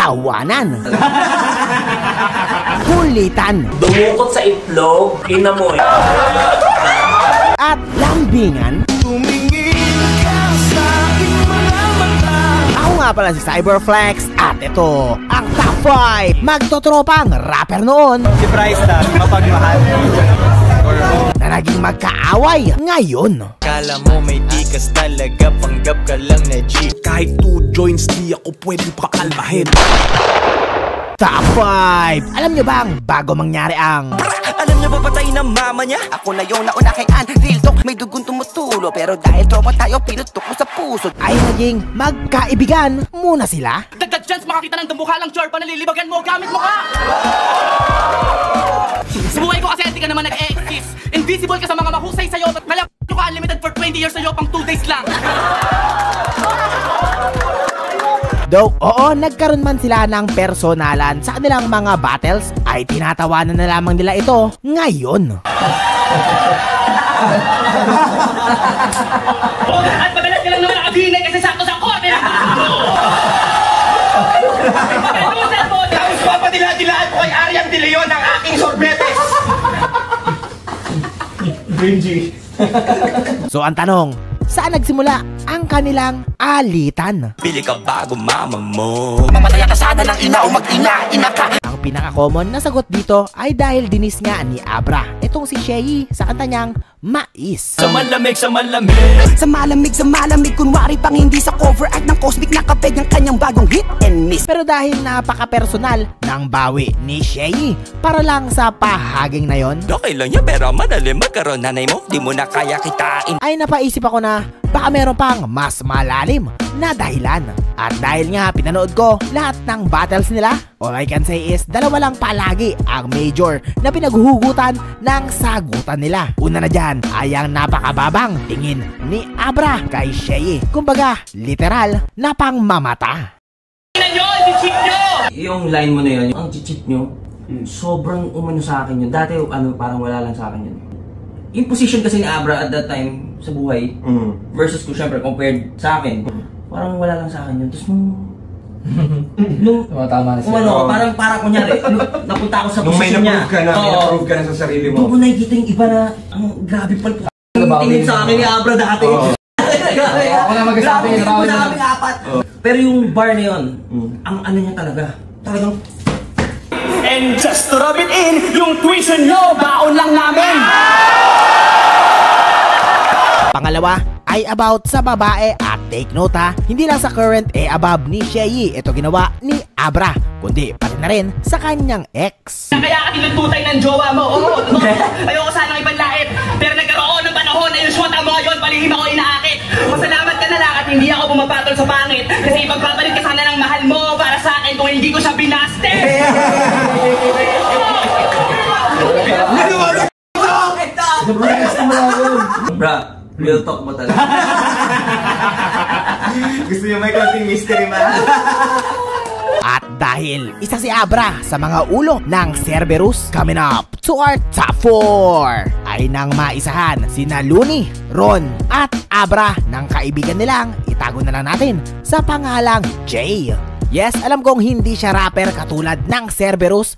tawanan, kulitan, dumukot sa itlog, inamoy, at lambingan. Tumingin ka sa aking mga mata. Ako nga pala si Cyberflex at ito ang top 5 magtotropang rapper noon Si Bryce na mapagmahal na naging magkaaway ngayon. Kala mo may tikas talaga, panggap ka lang na G. Kahit 2 joints di ako pwedeng pakalmahin. Top 5. Alam nyo bang bago mangyari ang Alam niyo ba patay ng mama niya? Ako na yung nauna kay Ann. Real talk, may dugong tumutulo. Pero dahil tropa tayo, pinutok ko sa puso. ay naging magkaibigan muna sila? Dagdag chance makakita ng damukha lang chorpa, nalilibagan mo gamit mo ka! Sa buhay ko kasi hindi ka naman nag-e-exist. Invisible ka sa mga mahusay sa'yo. Kaya ka unlimited for 20 years sa'yo pang 2 days lang. Though, oo, nagkaroon man sila ng personalan sa kanilang mga battles, ay tinatawanan na lamang nila ito ngayon. At madalas ka lang naman nakabingay kasi sakto sa korte na tapos papadila-dilaan ko kay Arian De Leon ang aking sorbetes. So ang tanong, saan nagsimula ang kanilang alitan? Pili ka bago mama mo. Mamatay ka sana ng ina o mag-ina-ina ka. Ang pinaka-common na sagot dito ay dahil dinis nga ni Abra itong si Shei sa kanta niyang Mais. Sa malamig, sa malamig. Sa malamig, kunwari pang hindi sa cover art ng Cosmic nakapeg ng kanyang bagong hit and miss. Pero dahil napaka-personal ng bawi ni Shei para lang sa pahaging na yon, Okay lang yan pero madali magkaroon nanay mo. Di mo na kaya kitain. ay napaisip ako na baka meron pang mas malalim na dahilan. At dahil nga pinanood ko lahat ng battles nila, all I can say is dalawa lang palagi ang major na pinaghuhugutan ng sagutan nila. Una na dyan ay ang napakababang tingin ni Abra kay Shei. Kumbaga, literal na pang mamata. Yung line mo na yun, ang chichit nyo, sobrang umano sa akin yun. Dati parang wala lang sa akin yun. Yung position kasi ni Abra at that time sa buhay, versus ko syempre compared sa akin, parang wala lang sa akin yun. Tapos Tama na siya. parang kunyari, napunta ako sa Nung may posisyon niya. na-prove ka na, may na-prove ka na sa sarili mo. Doon ko nakikita yung iba na, ang grabe pala po. Tingin sa akin ni Abra dati. Ako na mag-asabi Grabe, tingin sa aming apat. Pero yung bar na yun, ang ano niya talagang And just to rub it in, yung tuition nyo, baon lang namin! Pangalawa ay about sa babae at take note ha, hindi lang sa current above ni Shei ito ginawa ni Abra, kundi pati na rin sa kanyang ex. Kaya ka tinututay ng jowa mo, oo. Ayoko sanang ipanlait, pero nagkaroon ng panahon na yung swata mo yun, palihim ako inaakit. Masalamat ka na lang at hindi ako bumapatol sa pangit, kasi ipagpapalit ka sana ng mahal mo para sa akin kung hindi ko siya binaste. Bra, real talk mo talaga. Gusto niyo may konting mystery man? At dahil isa si Abra sa mga ulo ng Cerberus, coming up to our top 4 ay nang maisahan sina Looney, Ron at Abra ng kaibigan nilang itago na lang natin sa pangalang Jay. Yes, alam kong hindi siya rapper katulad ng Cerberus.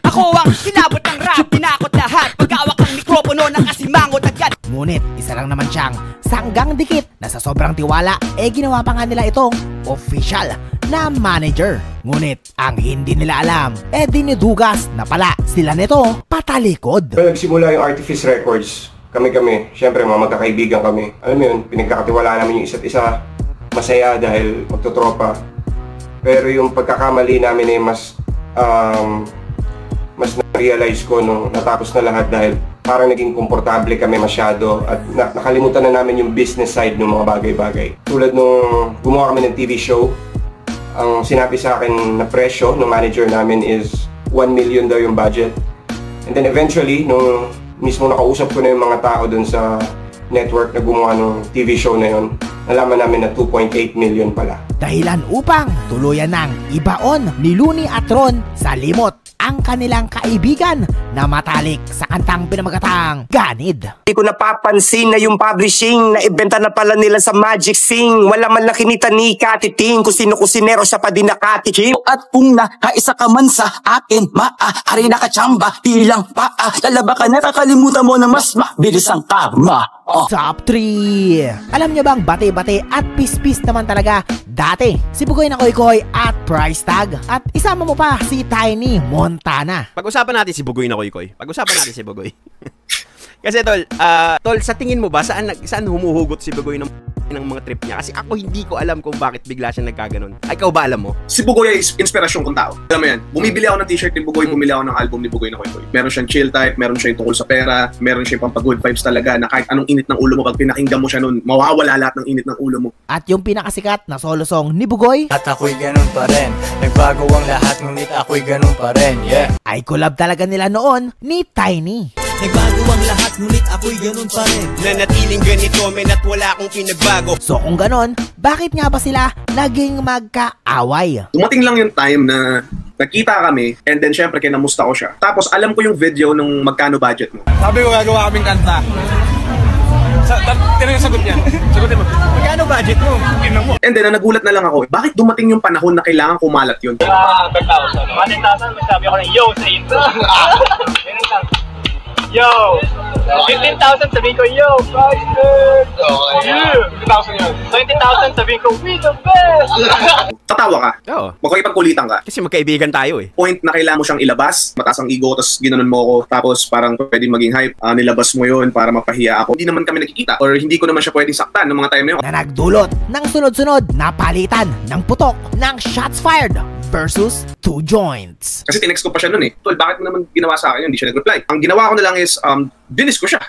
Ako ang sinabot ng rap, tinakot lahat. Pag-awak ng mikropono ng kasimangot agad. Ngunit isa lang naman siyang sanggang dikit na sa sobrang tiwala ginawa pa nga nila itong official na manager. Ngunit ang hindi nila alam dinidugas na pala sila nito patalikod. Nagsimula yung Artifice Records, kami, syempre mga magkakaibigan kami. Alam mo yun, pinagkakatiwalaan namin yung isa't isa. Masaya dahil magtotropa. Pero yung pagkakamali namin mas na-realize ko nung natapos na lahat dahil parang naging komportable kami masyado at nakalimutan na namin yung business side ng mga bagay-bagay. Tulad nung gumawa kami ng TV show, ang sinabi sa akin na presyo ng manager namin is 1 million daw yung budget. And then eventually, nung mismo nakausap ko na yung mga tao dun sa network na gumawa ng TV show na yun, nalaman namin na 2.8 million pala. Dahilan upang tuluyan ng ibaon ni Looney at Ron sa limot ang kanilang kaibigan na matalik sa kantang pinamagatang Ganid. Di ko napapansin na yung publishing na ibenta na pala nila sa Magic Sing. Wala man lang kinita ni Katiting kung sino kusinero siya pa din nakatikim. At kung nakaisa ka man sa akin, maaari nakachamba, bilang paa. Lalaba ka na, kakalimutan mo na mas mabilis ang karma. Top 3. Alam nyo bang bate-bate at pis-pis naman talaga dati si Bugoy na Koy Koy at Price Tag, at isama mo pa si Tiny Montana. Pag-usapan natin si Bugoy na Koy Koy. Pag-usapan natin si Bugoy. Kasi tol, sa tingin mo ba saan humuhugot si Bugoy ng mga trip niya? Kasi ako hindi ko alam kung bakit bigla siya nagkaganon. Ay, ikaw ba alam mo? Si Bugoy ay inspirasyon kong tao. Alam mo yan, bumibili ako ng t-shirt ni Bugoy, bumili ako ng album ni Bugoy na Koy Koy. Meron siyang chill type, meron siyang tungkol sa pera, meron siyang pampag-good vibes talaga na kahit anong init ng ulo mo, pag pinakinggan mo siya nun, mawawala lahat ng init ng ulo mo. At yung pinakasikat na solo song ni Bugoy, At ako'y ganun pa rin. Nagbago ang lahat, ngunit ako'y ganun pa rin. Yeah. ay collab talaga nila noon ni Tiny. Nagbago ang lahat, ngunit ako'y ganun pa rin. Nanatiling ganito, men, at wala akong pinagbago. So kung ganon, bakit nga ba sila naging magkaaway? Dumating lang yung time na nagkita kami, and then syempre kinamusta ko siya. Tapos alam ko yung video nung magkano budget mo. Sabi ko gagawa kaming kanta. Tino yung sagot niya. Sagutin mo. Magkano budget mo? And then nagulat na lang ako, bakit dumating yung panahon na kailangan kumalat yun? 10,000. 10,000, magsabi ako ng yo sa intro. Yo! 15,000 sabihin ko, yo, guys, good! Yeah! 20,000 yun. 20,000 sabihin ko, we the best! Tatawa ka. Oo. Makikipagkulitan ka. Kasi magkaibigan tayo eh. Point na kailangan mo siyang ilabas, mataas ang ego, tapos ginanon mo ako, tapos parang pwedeng maging hype, nilabas mo yun para mapahiya ako. Hindi naman kami nakikita, or hindi ko naman siya pwedeng saktan ng mga time na yun. Na nagdulot ng sunod-sunod na palitan ng putok ng shots fired versus 2 joints. Kasi tinext ko pa siya nun eh. Tol, bakit mo naman ginawa sa akin yun? Hindi siya nag-reply. Ang ginawa ko na lang is, dinis ko siya.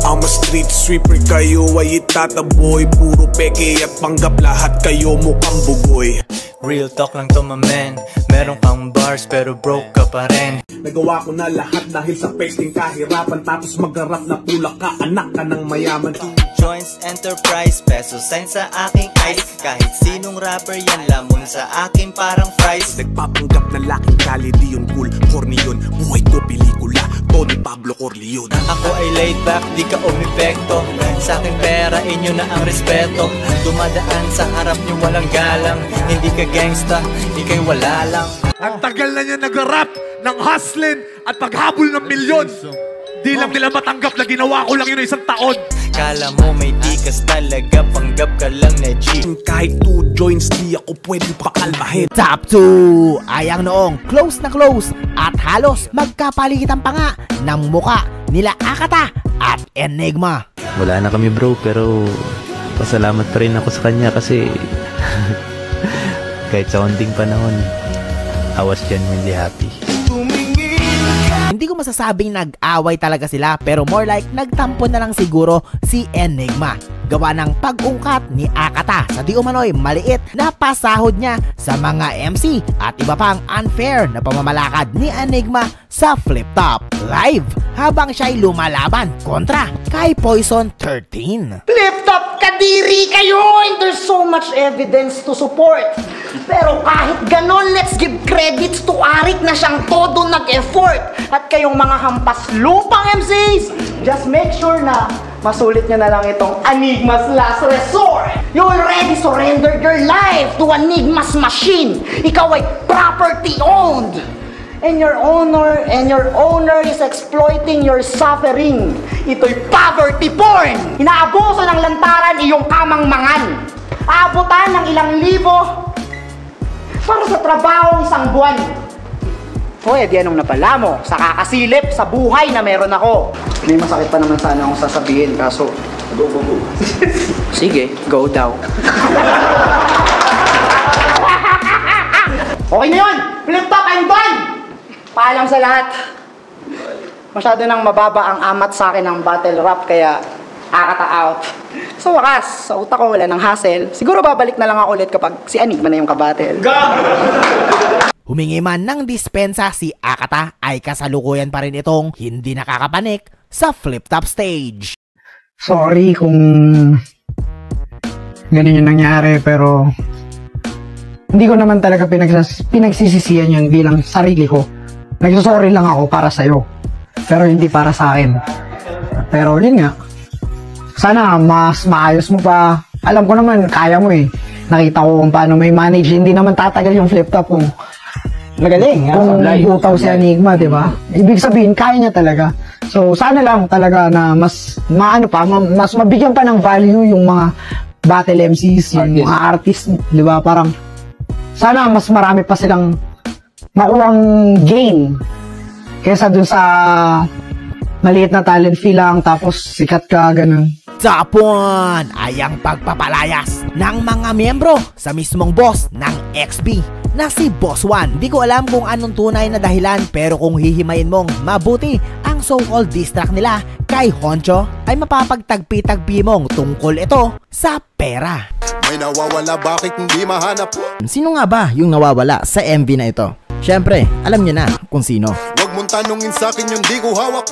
I'm a street sweeper, kayo ay itataboy. Puro peke at panggap, lahat kayo mukhang bugoy. Real talk lang to, my man. Meron kang bars pero broke ka pa rin. Nagawa ko na lahat dahil sa pesting kahirapan. Tapos magharap na pula ka, anak ka ng mayaman. Joints, enterprise, peso sign sa aking eyes. Kahit sinong rapper yan, lamon sa akin parang fries. Nagpapanggap na laking kali, di yun cool. Corny yun, buhay ko pelikula. Tony Pablo Corleone. Ako ay laid back, di ka umipekto. Sa akin pera, inyo na ang respeto. Dumadaan sa harap nyo walang galang. Hindi ka gangsta, ika'y wala lang. Ang tagal na niya nag-rap ng hustling at paghabol ng milyon. Di lang nila matanggap na ginawa ko lang yun isang taon. Kala mo may tikas talaga, panggap ka lang na G. Kahit 2 joints, di ako pwede pakalmahin. Top 2 ay ang noong close na close at halos magkapaligitan pa nga ng muka nila Akata at Enigma. Wala na kami bro, pero pasalamat pa rin ako sa kanya kasi kahit sa konting panahon, I was genuinely happy. Hindi ko masasabing nag-away talaga sila, pero more like nagtampo na lang siguro si Enigma. Gawa ng pag-ungkat ni Akata sa di umano'y maliit na pasahod niya sa mga MC at iba pang unfair na pamamalakad ni Enigma sa Flip Top Live habang siya'y lumalaban kontra kay Poison 13. Flip Top, kadiri kayo and there's so much evidence to support. Pero kahit ganon, let's give credits to Arik na siyang todo nag-effort. At kayong mga hampas lupang MCs, just make sure na masulit nyo na lang itong Enigma's Last Resort. You already surrendered your life to Enigma's machine. Ikaw ay property owned. And your owner is exploiting your suffering. Ito'y poverty porn. Inaabuso ng lantaran iyong kamangmangan. Aabutan ng ilang libo para sa trabaho isang buwan. O, di anong napala mo? Sa kakasilip, sa buhay na meron ako. May masakit pa naman sana akong sasabihin, kaso... Go. Sige, go daw. Okay na yun! Flip Top, I'm done! Paalam sa lahat. Masyado nang mababa ang amat sa akin ng battle rap, kaya Akata out. Sa wakas, sa utak ko wala ng hassle. Siguro babalik na lang ako ulit kapag si Enigma na yung kabattle. Humingi man ng dispensa si Akata ay kasalukuyan pa rin itong hindi nakakapanik sa Flip Top stage. Sorry kung ganun yung nangyari, pero hindi ko naman talaga pinagsisisihan yun bilang sarili ko. nagsasorry lang ako para sa'yo. Pero hindi para sa akin. Pero yun nga, sana mas maayos mo pa. Alam ko naman, kaya mo eh. Nakita ko kung paano may manage. Hindi naman tatagal yung flip-top kung magaling. Kung butaw si Enigma, di ba? Ibig sabihin, kaya niya talaga. So, sana lang talaga na mas mabigyan pa ng value yung mga battle MCs, yung mga artists, di ba? Parang, sana mas marami pa silang makuwang gain kesa dun sa maliit na talent fee lang tapos sikat ka, ganun. Tapon ay ang pagpapalayas ng mga miyembro sa mismong boss ng XB na si Boss One. Di ko alam kung anong tunay na dahilan, pero kung hihimayin mong mabuti ang so-called diss track nila kay Honcho, ay mapapagtagpi-tagpi mong tungkol ito sa pera. May nawawala, bakit hindi mahanap? Sino nga ba yung nawawala sa MV na ito? Syempre, alam niyo na kung sino. Huwag mong tanungin sa akin yung di ko hawak.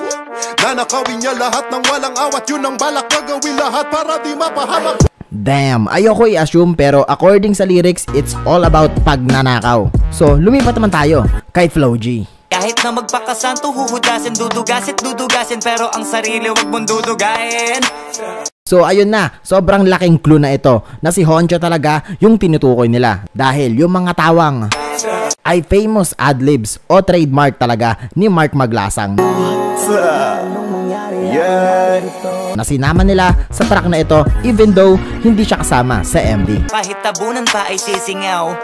Nanakawin niya lahat ng walang awat. Yun ang balak, gagawin lahat para di mapahamak. Damn, ayoko i-assume pero according sa lyrics, it's all about pagnanakaw. So, lumipat naman tayo kay Flo G. Kahit na magpakasanto, huhudasin, dudugasin, pero ang sarili wag mong dudugain. So ayun na, sobrang laking clue na ito na si Honcho talaga yung tinutukoy nila. Dahil yung mga tawang ay famous adlibs o trademark talaga ni Mark Maglasang. Na sinama nila sa track na ito even though hindi siya kasama sa MV. Kahit tabunan pa ay sisingaw.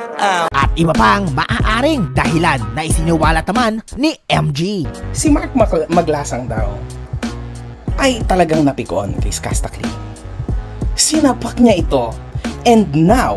At iba pang maaaring dahilan na isiniwalat naman ni MG. Si Mark Maglasang daw ay talagang napikon kay Skasta Clee. Sinapak niya ito and now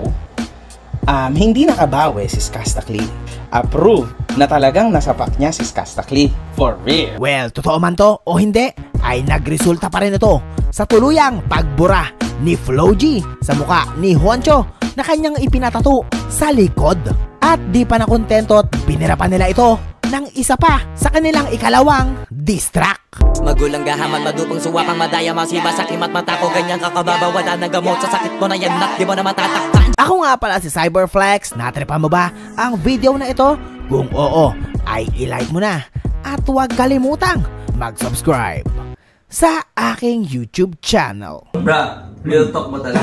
hindi nakabawi si Skasta Clee. Approve na talagang nasapak niya si Skasta Clee. For real. Well, totoo man to o hindi, ay nagresulta pa rin ito sa tuluyang pagbura ni Flo G sa muka ni Honcho na kanyang ipinatato sa likod. At di pa nakontento at binirapan nila ito ng isa pa sa kanilang ikalawang diss track. Magulang gahaman, madupang suwakang madaya, masiba sa kimat mata ko, ganyan kakababa, wala na gamot sa sakit mo na yan, nak di mo na matatakpan. Ako nga pala si Cyberflex. Natripan mo ba ang video na ito? Kung oo, ay i-like mo na at huwag kalimutang mag-subscribe sa aking YouTube channel. Bra, real talk mo talaga.